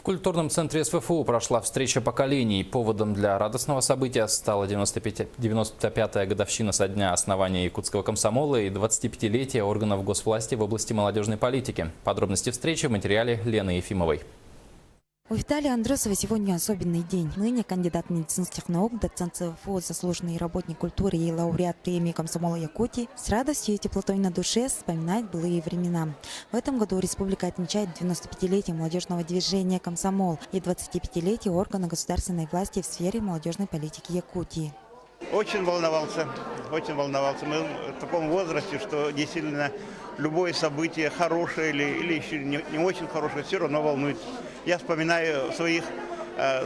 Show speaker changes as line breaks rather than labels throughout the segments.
культурном центре СВФУ прошла встреча поколений. Поводом для радостного события стала 95-я годовщина со дня основания якутского комсомола и 25-летия органов госвласти в области молодежной политики. Подробности встречи в материале Лены Ефимовой.
У Виталия Андросова сегодня особенный день. Ныне кандидат медицинских наук, доцент СВФУ, заслуженный работник культуры и лауреат премии комсомола Якутии с радостью и теплотой на душе вспоминает былые времена. В этом году республика отмечает 95-летие молодежного движения «Комсомол» и 25-летие органа государственной власти в сфере молодежной политики Якутии.
Очень волновался. Мы в таком возрасте, что действительно любое событие, хорошее или еще не очень хорошее, все равно волнует. Я вспоминаю своих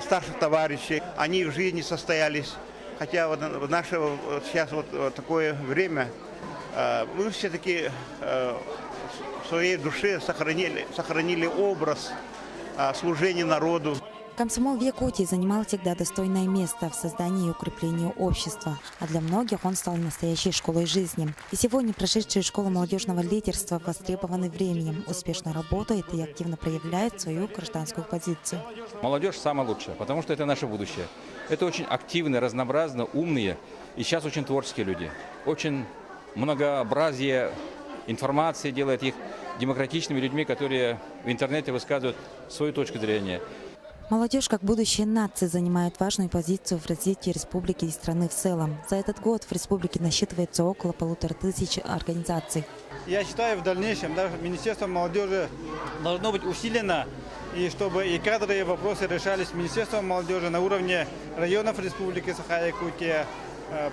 старших товарищей, они в жизни состоялись. Хотя вот в наше сейчас вот такое время, мы все-таки в своей душе сохранили образ служения народу.
Комсомол в Якутии занимал всегда достойное место в создании и укреплении общества, а для многих он стал настоящей школой жизни. И сегодня прошедшие школу молодежного лидерства востребованы временем, успешно работает и активно проявляет свою гражданскую позицию.
Молодежь самая лучшая, потому что это наше будущее. Это очень активные, разнообразно, умные и сейчас очень творческие люди. Очень многообразие информации делает их демократичными людьми, которые в интернете высказывают свою точку зрения.
Молодежь, как будущее нации, занимает важную позицию в развитии республики и страны в целом. За этот год в республике насчитывается около 1500 организаций.
Я считаю, в дальнейшем Министерство молодежи должно быть усилено, и чтобы и кадровые вопросы решались Министерством молодежи на уровне районов республики Саха-Якутия,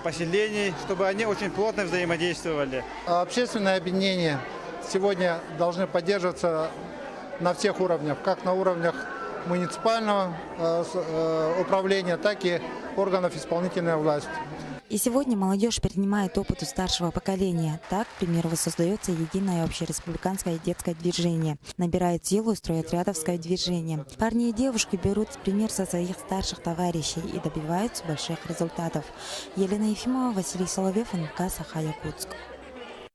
поселений, чтобы они очень плотно взаимодействовали.
Общественные объединения сегодня должны поддерживаться на всех уровнях, как на уровнях муниципального управления, так и органов исполнительной власти.
И сегодня молодежь перенимает опыт у старшего поколения. Так, к примеру, создается единое общереспубликанское детское движение. Набирает силу и строят рядовское движение. Парни и девушки берут пример со своих старших товарищей и добиваются больших результатов. Елена Ефимова, Василий Соловьев, НК Саха-Якутск.